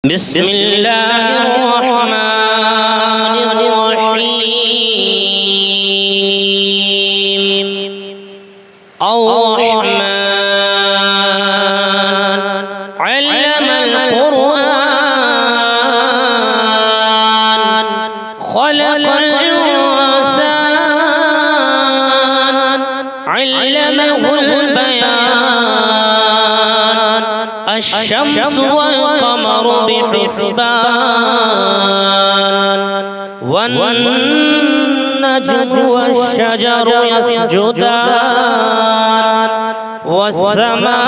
بسم الله الرحمن الرحيم الرحمن علم القرآن خلق الإنسان علمه البيان الشمس والقمر بحسبان والنجم والشجر يسجدان والسماء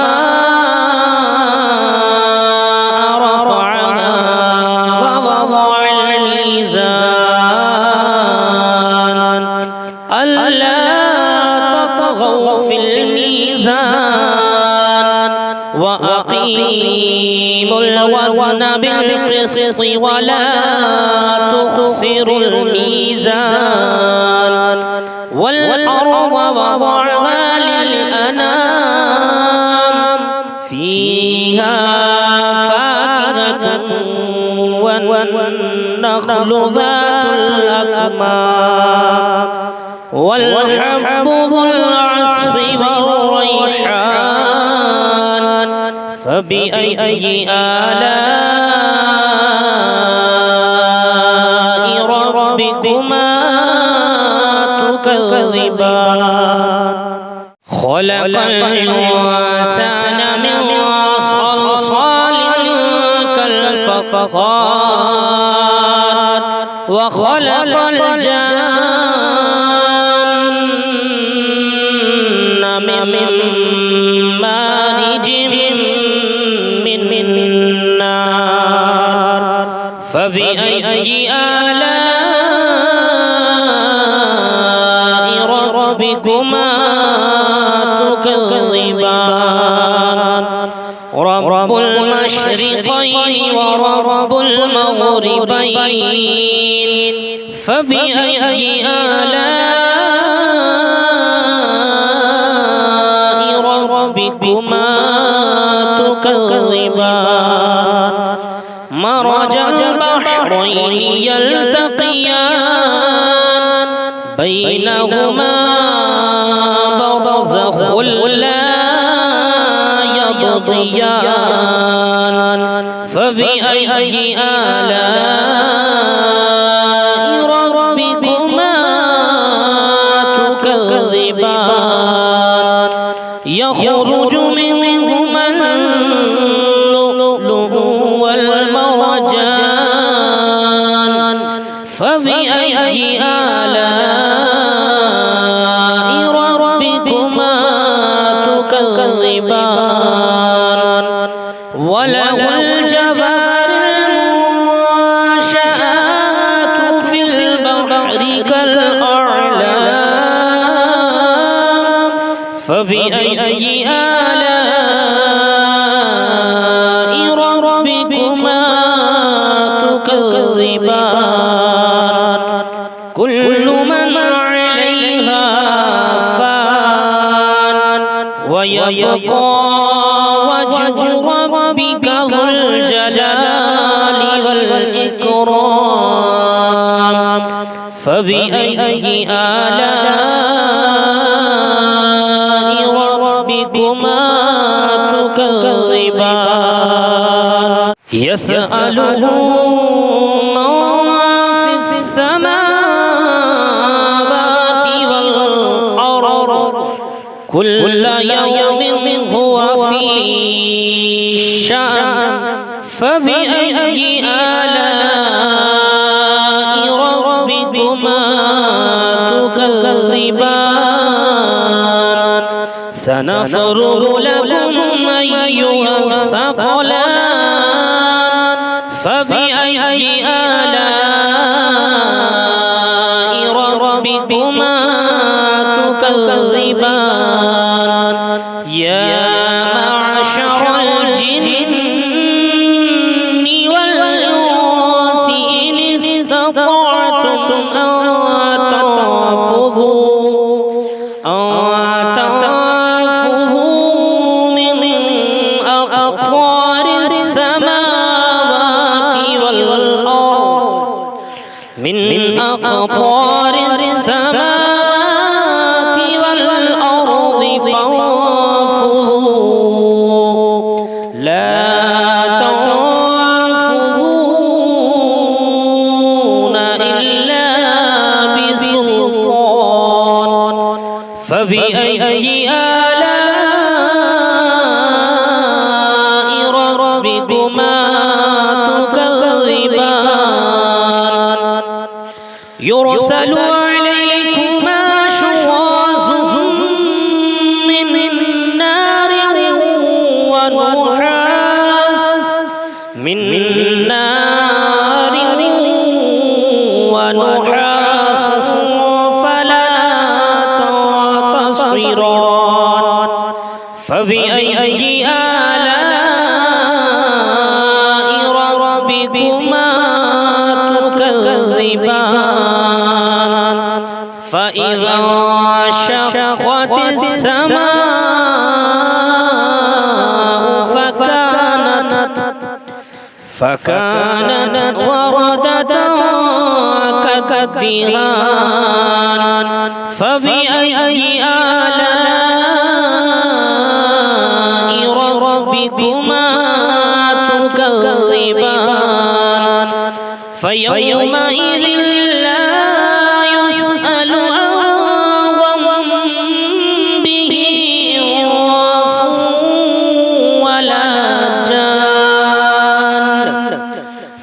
رفعها ووضع الميزان ألا تطغوا في الميزان وأقيموا الوزن بالقسط ولا تخسروا الميزان والأرض وضعها للأنام فيها فاكهة والنخل ذات الأكمام والحب ذو العصف والريحان فبأي آلاء ربكما تكذبان خلق الإنسان من صلصال كالفخار وخلق الجن من مارج من نار فبأي آلاء ربكما تكذبان رب المشرقين ورب المغربين فبأي آلاء ربكما تكذبان مرج البحرين يلتقيان بينهما برزخ لا يبغيان فبأي آلاء ربكما تكذبان يخرج منهما اللؤلؤ والمرجان فبأي آلاء ربكما تكذبان وله الجوار المنشآت في البحر كالأعلام فبأي آلاء ربكما تكذبان كل من عليها فان ويبقى وجه ربك ذو الجلال والإكرام فبأي آلاء ربكما تكذبان يسأله من في السماوات والأرض كل يوم هو في شأن فبأي آلاء ربكما تكذبان سنفرغ لكم أيها الثقلان فبأي آلاء ربكما تكذبان يا معشر الجن والإنس إن استطعتم أن تنفذوا من أقطار السماوات أقطار السماوات والأرض فانفذوا لا تنفذون إلا بسلطان فبأي آلاء ربكما تكذبان يرسل عليكما شواظ من نار ونحاس فلا تنتصران فبأي آلاء ربكما تكذبان فإذا انشقت السماء فكانت وردة كالدهان فبأي آلاء ربكما تكذبان فيومئذ لا يسأل عن ذنبه إنس ولا جان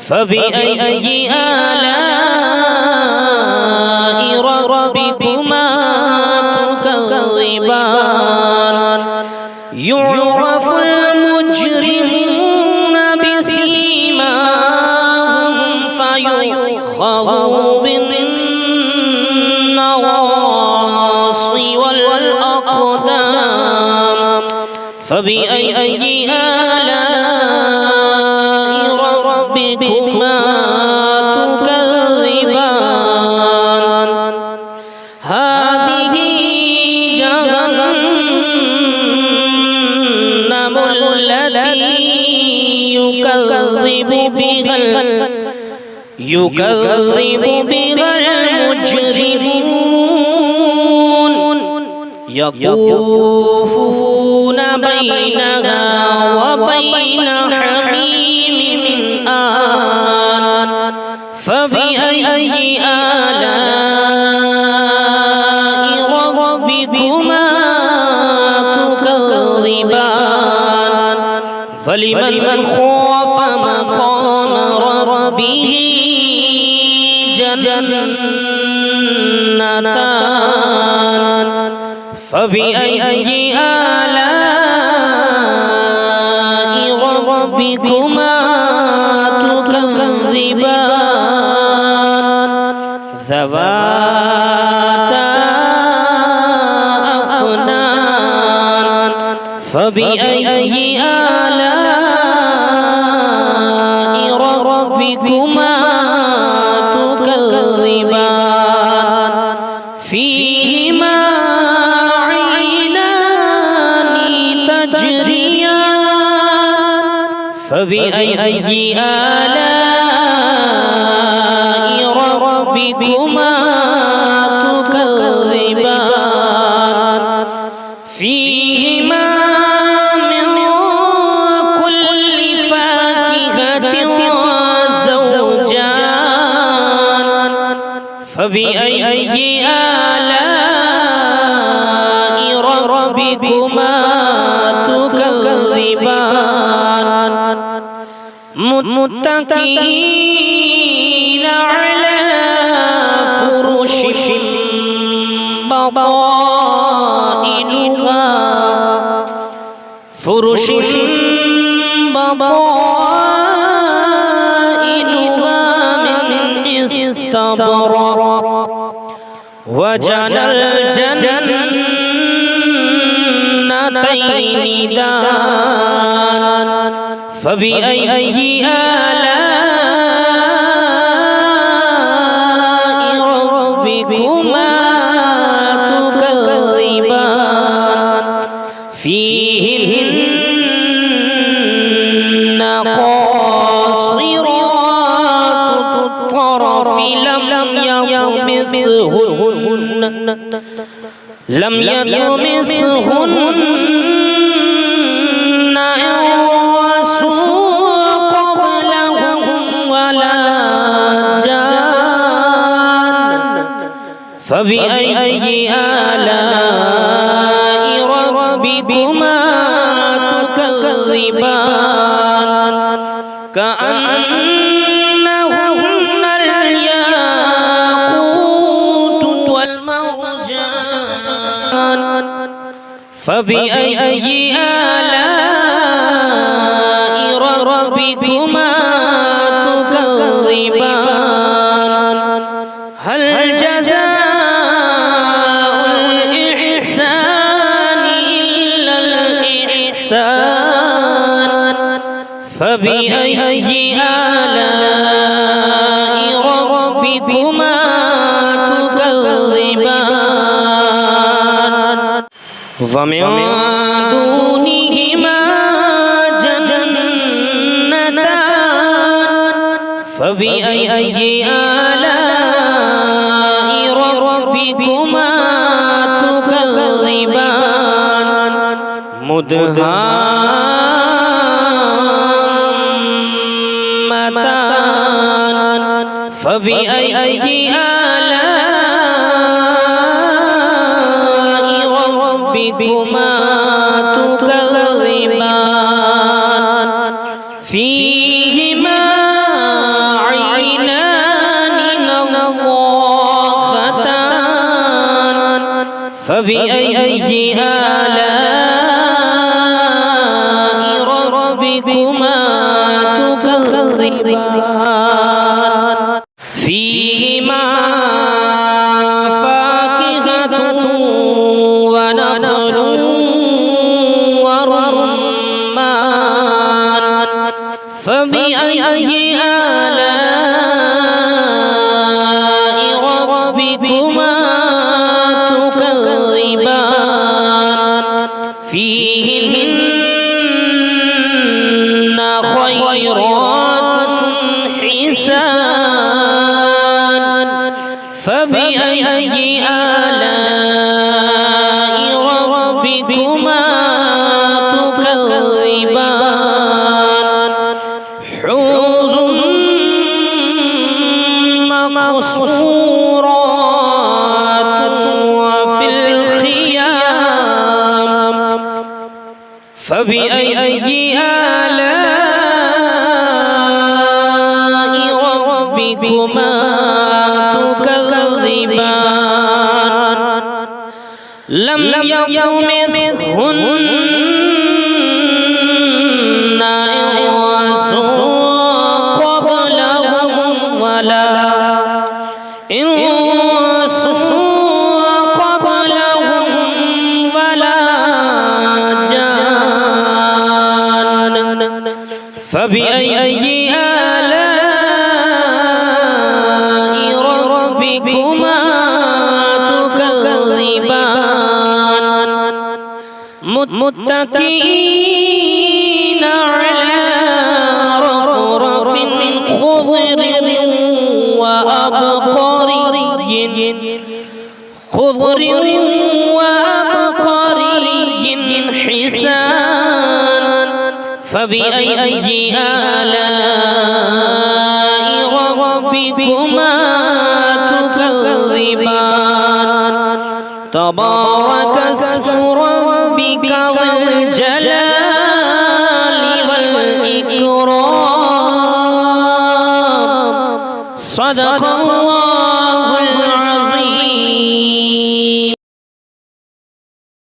فبأي آلاء ربكما تكذبان يعرف المجرمون بسيماهم فيؤخذوا بالنواصي والأقدام فبأي آلاء ربكما تكذبان هذه جهنم التي يكذب بها المجرمون يطوفون بينها وبين حميم آن فبأي آلاء ربكما تكذبان فلمن خاف مقام ربه جنتان فبأي آلاء ربكما تكذبان ذواتا أفنان فبأي آلاء ربكما تكذبان فيهما عينان تجريان فبأي آلاء ربكما تكذبان فيهما من كل فاكهة زوجان فبأي آلاء ربكما تكذبان متكئين على فرش بطائنها من استبرق وجنى الجنتين دان فبأي آلاء ربكما تكذبان فيهن قاصرات الطرف لم يطمثهن يطمثهن لم يطمثهن إنس قبلهم ولا جان فبأي آلاء ربكما تكذبان كأنهن الياقوت والمرجان فبأي آلاء ربكما تكذبان هل جزاء الإحسان إلا الإحسان فبأي آلاء ربكما تكذبان ومن دونهما جنتان فبأي آلاء ربكما تكذبان مدهامتان فبأي آلاء ربكما تكذبان فيهما عينان نضاختان فبأي آلاء ربكما تكذبان فيهما فاكهة ونخل ورمان فبأي آلاء ربكما تكذبان فيهن خيرات حسان فبأي آلاء ربكما تكذبان حور مقصورات وفي الخيام فبأي آلاء ربكما تكذبان لم يطمثهن إنس قبلهم ولا إنس قبلهم ولا جان فبأي آلاء ربكما تكذبان متكئين على رفرف خضر وأبقري حسان فبأي آلاء ربكما تكذبان تبارك اسم ربك ذو الجلال والإكرام صدق الله